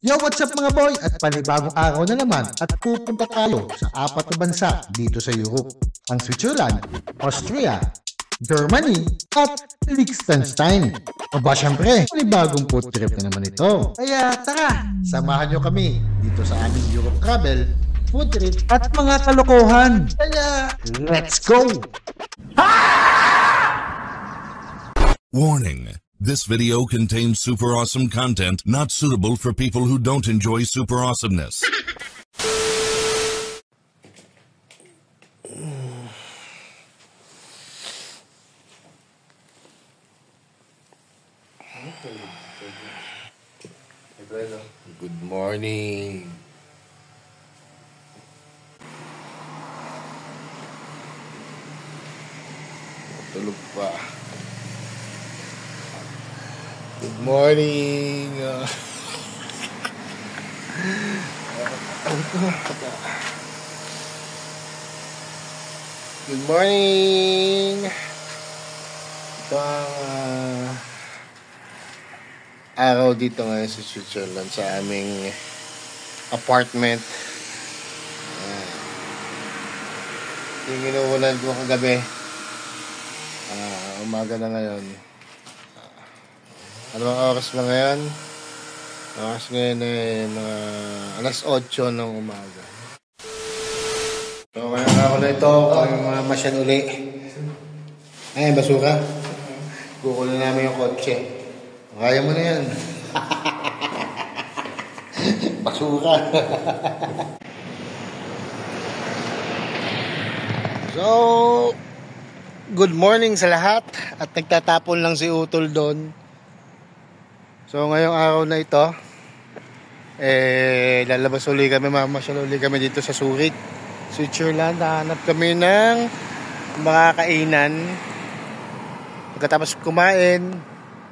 Yo, what's up mga boy? At panibagong araw na naman at pupunta tayo sa 4 na bansa dito sa Europe. Ang Switzerland, Austria, Germany, at Liechtenstein. Aba syempre, panibagong food trip na naman ito. Kaya tara, samahan nyo kami dito sa aming Europe travel, food trip at mga kalokohan. Kaya, let's go! Warning. This video contains super awesome content not suitable for people who don't enjoy super awesomeness. Good morning. Tulog pa. Good morning. Good morning. Ito ang araw dito ngayon sa Switzerland sa aming apartment. Yung inuulan ko kagabi. Umaga na ngayon. Ano ang oras na ngayon? Oras ngayon ay mga alas 8 ng umaga. So, ngayong araw na ito, kami mamamasyan uli. Ay, basura. Kukunin namin yung kotse. Kaya mo na yan. Basura. So, good morning sa lahat. At nagtatapon lang si Utol doon. So ngayong araw na ito lalabas uli kami, mamasyal uli kami dito sa Zurich, Switzerland. Hanap kami ng makakainan. Pagkatapos kumain,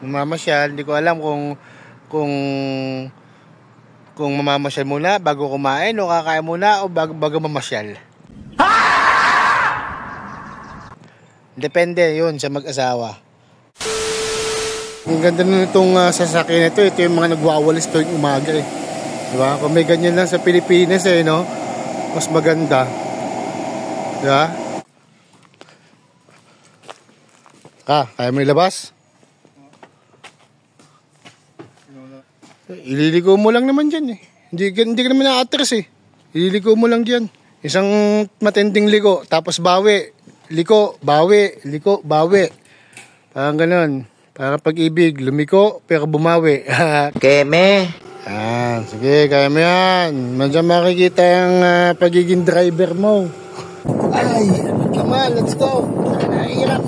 mamasyal. Hindi ko alam kung mamamasyal muna bago kumain o kakain muna o bago mamasyal. Depende yun sa mag-asawa. Ang ganda na itong sasakyan ito. Ito yung mga nagwawalis tuwing umaga eh. Diba? Kung may ganyan lang sa Pilipinas eh, no? Mas maganda. Diba? Kaya mo ilabas? Ililigo mo lang naman dyan eh. Hindi ka naman na-atras eh. Ililigo mo lang dyan. Isang matinding ligo. Tapos bawi. Liko, bawi. Liko, bawi. Parang ganun. Para pag-ibig, lumiko, pero bumawi. Keme. Sige, kaya mo yan. Medyo makikita yung pagiging driver mo. Ay, come on, let's go. Hirap.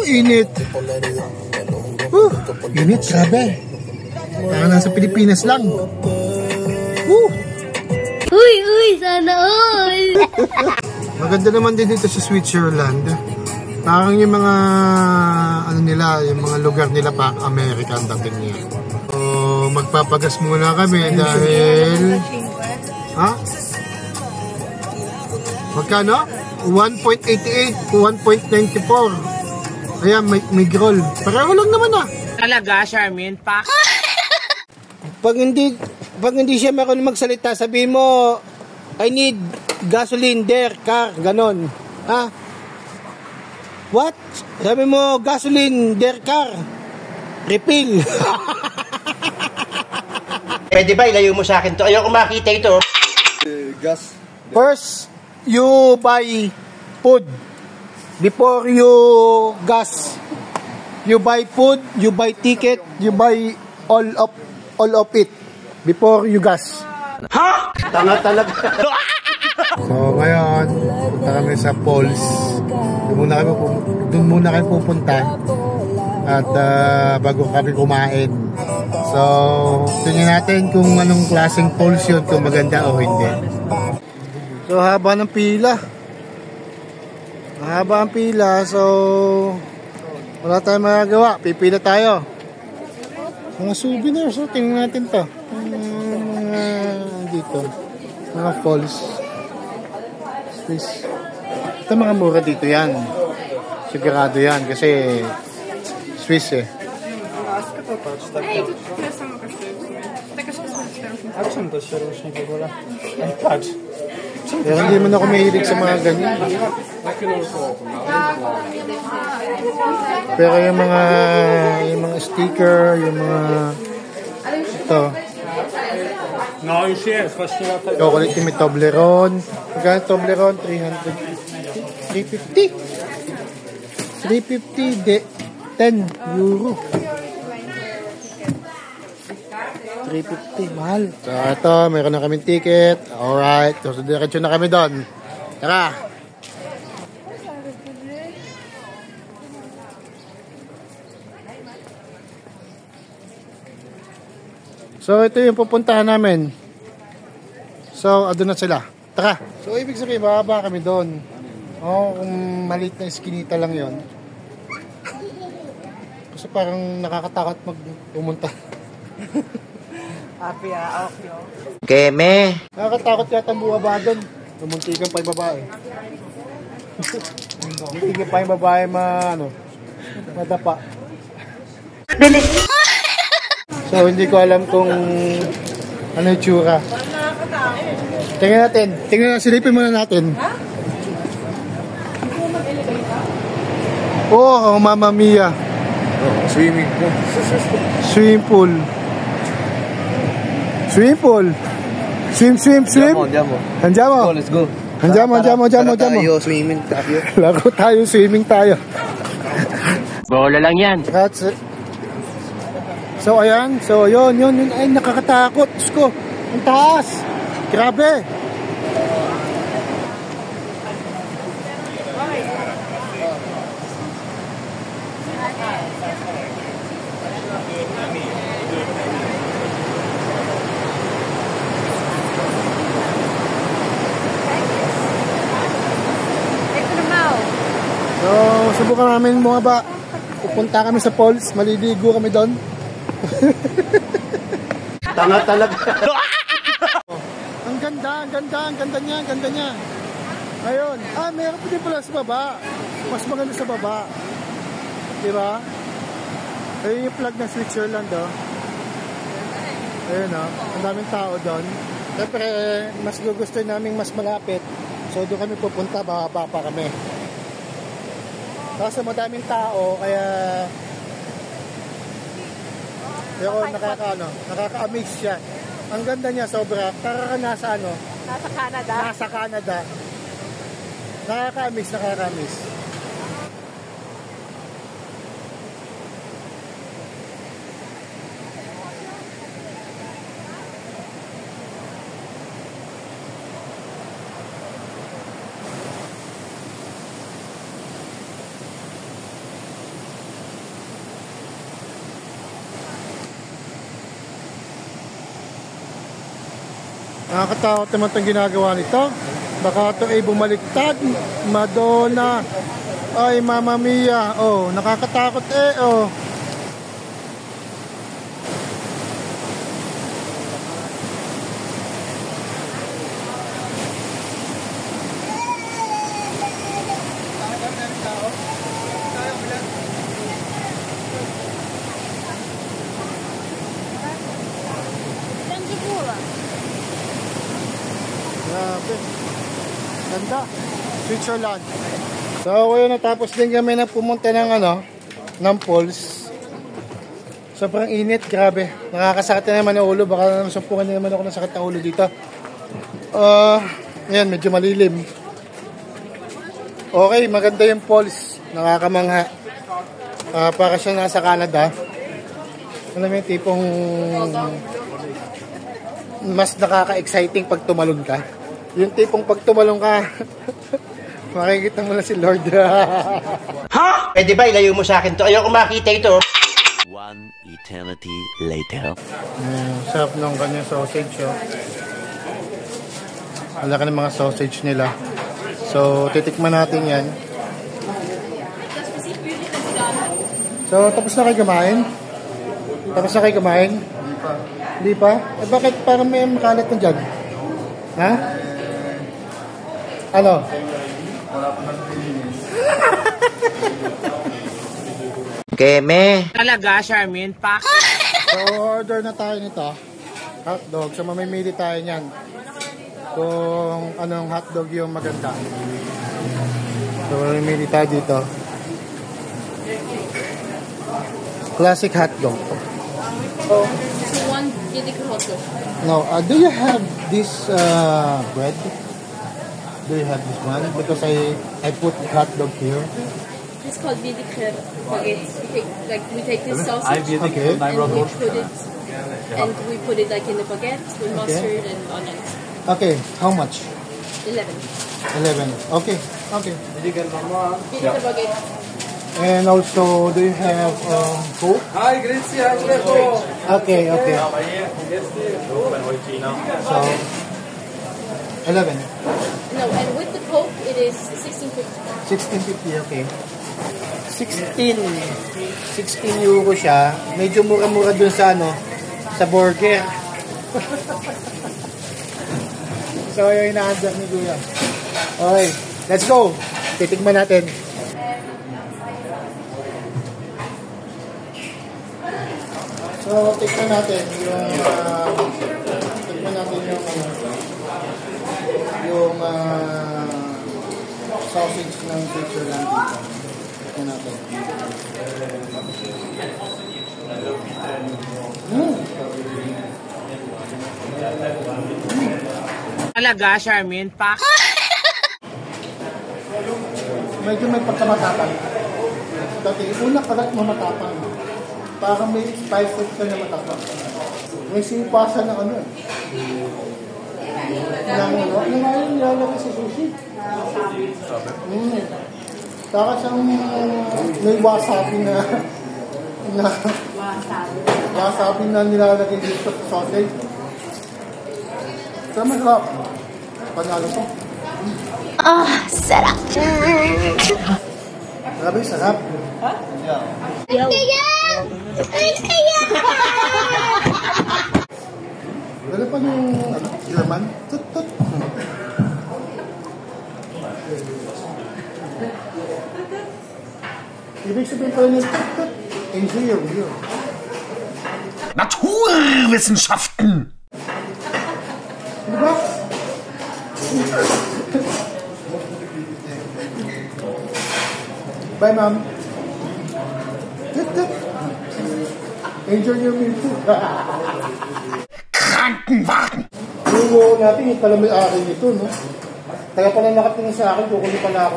Init. Init, grabe. Parang nasa Pilipinas lang. Uy, sana all. Maganda naman din dito sa Switzerland. Parang yung mga yung mga lugar nila pa Amerika ang dating niya. So, magpapagas muna kami dahil magkano? 1.88, 1.94. Ayan, may grol. Pareho lang naman Talaga, Charmin, pa? Pag hindi siya marunong magsalita, sabihin mo, I need gasoline there, car, ganon. What? Sabi mo, gasoline, their car. Refill. Pwede ba ilayo mo sa akin to? Ayoko makita ito. Gas. First, you buy food before you gas. You buy food, you buy ticket, you buy all of it before you gas. Ha? Tanga talaga. So ngayon, punta kami sa Pulse. Doon muna kami pupunta. At bago kami kumain. So, tingnan natin kung anong klaseng Pulse yun, kung maganda o hindi. So, haba ng pila. Haba ang pila. So, wala tayong magagawa. Pipila tayo. Mga souvenirs. So, tingnan natin to. Dito. Mga Pulse. Ito mga mura dito yan. Sigurado yan kasi Swiss eh. Pero hindi mo na ako mahilig sa mga ganyan. Pero yung mga sticker, yung mga ito. Chocolate yung may Toblerone. Magkano Toblerone? 350. 350 de 10 euro. 350, mahal. So ito, meron na kaming ticket. Alright, so diretso na kami doon. Tara! So ito yung pupuntahan namin. So, doon na sila. Tara! So ibig sabihin, bababa kami doon. Kung maliit na iskinita lang yon. Kasi parang nakakatakot pumunta. Keme. Nakakatakot yata ang bumaba doon. Tumuntikan pa yung babae. Tumuntikan pa yung babae madapa. So hindi ko alam kung ano yung tsura. Tingnan natin. Silipin muna natin. Oh, Mamma Mia. Swimming pool. Swimming pool. Swimming pool. Swim. Andiamo. Let's go. Andiamo. Tayo, swimming tayo. Laro tayo, swimming tayo. Bola lang yan. So ayan, yun ay nakakatakot. Diyos ko, ang taas. Grabe. So, subukan namin mga ba. Pupunta kami sa falls, maliligo kami doon. Tanga talaga. Ang ganda niya. Ayun. Meron pa din pala sa baba. Mas maganda sa baba. Diba? Ayun yung flag ng Switzerland, oh. Ayun, oh. Ang daming tao doon. Siyempre, mas gusto namin mas malapit. So, doon kami pupunta, bababa pa kami. Kasi madaming tao, kaya pero nakaka-amaze siya. Ang ganda niya sobra. Para ka nasa Nasa Canada. Nakaka-amaze. Nakakatakot naman itong ginagawa nito. Baka ito ay bumaliktad. Madonna. Ay, Mamma Mia. Oh, nakakatakot oh. Grabe. Ganda. Switzerland. So, ayun, natapos din kami na pumunta ng falls. Sobrang init, grabe. Nakakasakit na naman ang ulo. Baka nasumpungan na naman ako ng sakit ng ulo dito. Ayan, medyo malilim. Okay, maganda yung falls. Nakakamangha. Para siya nasa Canada. Alam mo yung tipong mas nakaka-exciting pag tumalon ka. Yung tipong pag tumalon ka, makikita mo na si Lord. Ha? Pwede ba ilayo mo sa akin to? Ayoko makita ito. One eternity later. Sarap ng kanyang sausage. Ang laki ng mga sausage nila. So, titikman natin yan. So, tapos na kayo kumain? Hindi pa? Bakit parang may makalat na dyan? Ha? Ano? Keme. Talaga, Charmin, pak. So, order na tayo nito. Hotdog. So mamimili tayo niyan. Kung anong hotdog yung maganda. So mamimili tayo dito. Classic hotdog. So one Bidikher hotdog. No, do you have this bread? Do you have this one? Because I put hotdog here. It's called Bidikher baguette. We take this sausage Okay. and we put it like in the baguette with mustard and onions. Okay, how much? 11. 11. Okay, okay. Bidikher baguette. And also, do you have Coke? Hi, grazie, Okay, okay. So, 11. No, and with the Coke, it is 16.50. 16.50, okay. 16 euro siya. Medyo mura-mura dun sa sa burger. So, yung inaandak ni Kuya. Okay, let's go. Titigman natin. So, tignan natin yung sausage ng Switzerland dito. Tignan natin. Talaga, Charmin, pak. Medyo may pagkamatapang. Dati, una kalat mamatapang. Parang may spices ka na matapang. May sipasan ng ngayon nilalagay sa sushi. Saka siyang may wasabi na nilalagay dito sa sausage. So, masarap. Panalo to. Sarap. Grabe, sarap. Dala pa yung German. Tut. Ibig sabihin pa rin yung tut. Enjoy your meal. Naturwissenschaften! Diba? Bye, ma'am. Tut. Enjoy your meal too. Krankenwagen! Yung natin, yung pala may akin nito, no? Kaya pala nakatingin sa akin, kukunin pala ako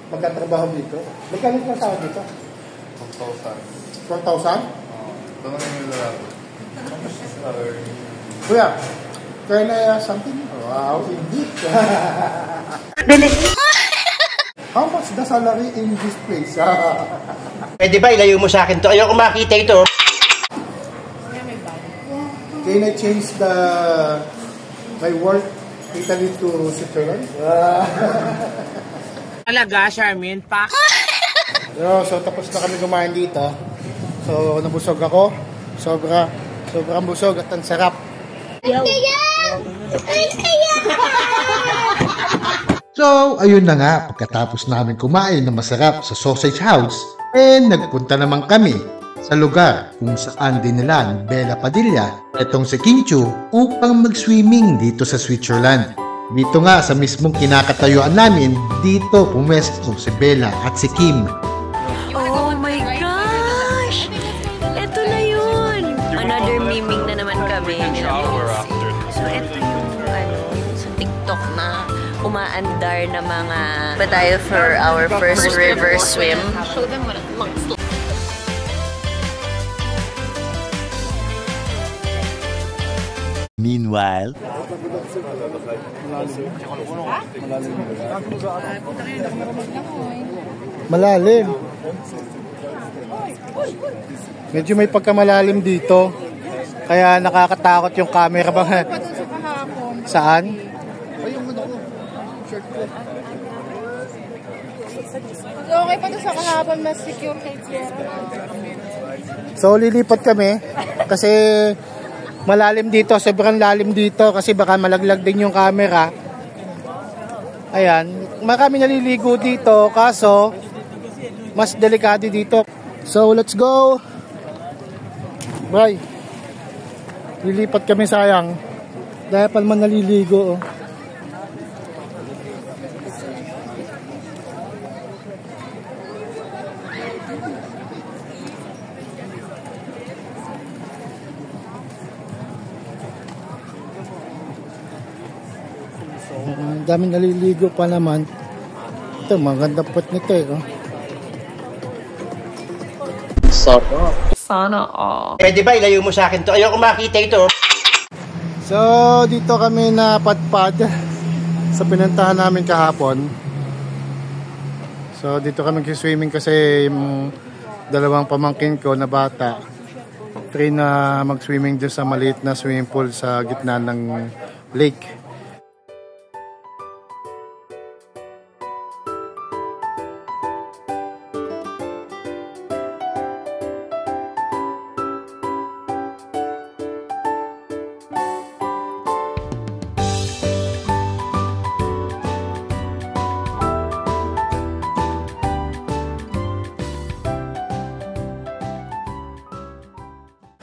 magkatrabaho dito. Magkano na sa akin dito? 12,000. 12,000? Kuya, can I ask something? Wow, indeed. How much the salary in this place? Pwede ba ilayo mo sa akin to? Ayoko makita ito. Can I change my work Italy to Switzerland? Talaga, Charmin, pak. So tapos na kami kumain dito. So nabusog ako. Sobrang busog at ang sarap. So, ayun na nga, pagkatapos namin kumain na masarap sa sausage house, nagpunta naman kami sa lugar kung saan dinilan Bella Padilla itong si Kinchu upang mag-swimming dito sa Switzerland. Dito nga sa mismong kinakatayuan namin, dito pumesto si Bella at si Kim. Oh my gosh! Ito na yun! Another miming na naman kami. So ito yung sa TikTok na umaandar na mga ba tayo for our first river swim. Show them what it looks like. Meanwhile, Malalim. Medyo may pagkamalalim dito. Kaya nakakatakot yung camera ba? Saan? Okay pa to sa kahapon, mas secure kay Sierra. So lilipat kami kasi malalim dito, sobrang lalim dito kasi baka malaglag din yung camera. Ayan, marami naliligo dito kaso mas delikado dito. So let's go. Bye. Lilipat kami, sayang. Dahil pa naman naliligo. Oh. Ang daming naliligo pa naman. Ito, maganda pot nito eh. Oh. Sana all. Pwede ba ilayo mo sa akin to? Ayoko makita ito. So, dito kami napadpad sa pinuntahan namin kahapon. So, dito kami mag-swimming kasi yung dalawang pamangkin ko na bata free na mag-swimming dyan sa maliit na swimming pool sa gitna ng lake.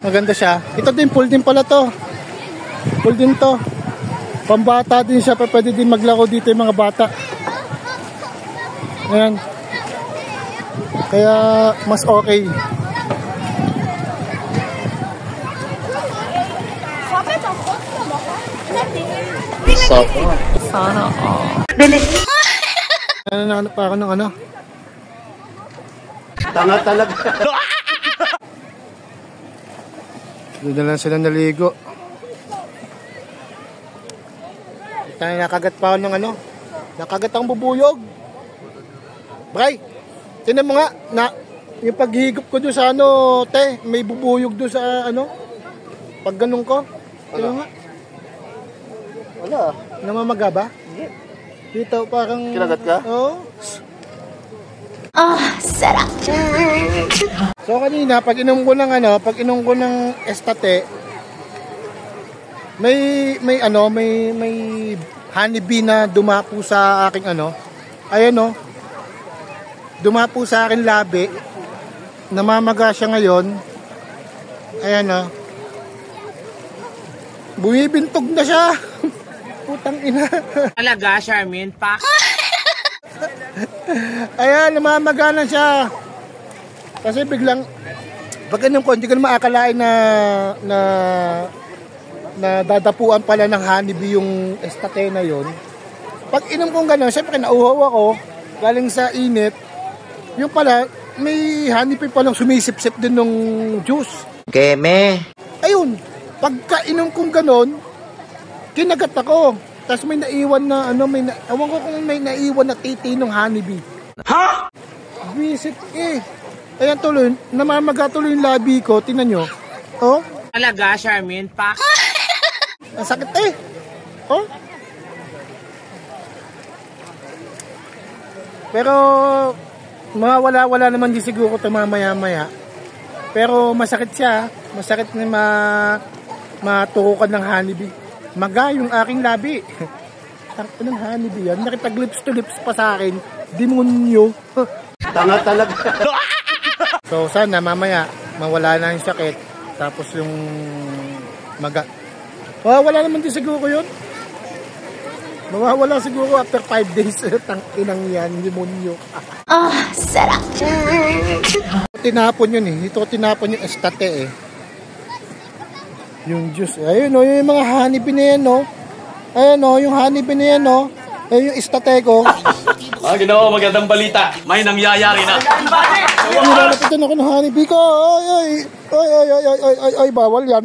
Maganda siya. Ito din, pool din pala to. Pool din to. Pambata din siya, pa pwede din maglaro dito yung mga bata. Ayan. Kaya mas okay. Sana all. Ano, para ng ano? Tanga talaga. Doon na lang sila naligo. Tayo nakagat pa ako ng ano. Nakagat ang bubuyog. Bray, tinan mo nga na yung paghigop ko doon sa ano, te, may bubuyog doon sa ano. Pag ganun ko. Tinan nga. Wala. Namamaga ba? Hindi. Dito parang Kinagat ka? Oo. Sarap. So kanina, pag inom ko ng estate, may honeybee na dumapo sa aking ano. Ayan oh. Dumapo sa aking labi. Namamaga siya ngayon. Ayan oh. Bumibintog na siya. Putang ina. Talaga, Charmin, pa. Ayan, namamaga na siya. Kasi biglang, pag inom ko, hindi ko na maakalain na dadapuan pala ng honeybee yung estate na yon. Pag inom kong gano'n, syempre nauhaw ako, galing sa init, yung pala, may honeybee palang sumisip-sip din ng juice. Keme. Ayun, pagka inom kong gano'n, kinagat ako. Tapos may naiwan na, awan ko kung may naiwan na titi ng honeybee. Ha? Visit eh. Ayan tuloy, namamaga tuloy yung labi ko, tingnan nyo. Oh? Talaga, Charmin, pa. Ang sakit eh. Oh? Pero, wala naman din siguro ito mamaya-maya. Pero masakit siya. Masakit na maturukan ng honeybee. Maga yung aking labi. Takot ng honeybee yan. Nakipag lips to lips pa sa akin. Demonyo. Tanga talaga. So sana mamaya mawala na yung sakit. Tapos yung maga. Wala naman din siguro yun. Mawawala siguro after 5 days. Tang-inang yan. Demonyo. Sarap. Tinapon yun eh. Ito tinapon yung estate eh. Yung juice. Ayun o, yung mga honeybee na yan o. Ayun o, yung honeybee na yan o. Ayun yung estate ko. Ginawa, magandang balita. May nangyayari na. Nilalapitan ako ng honeybee ko. Ay, bawal yan.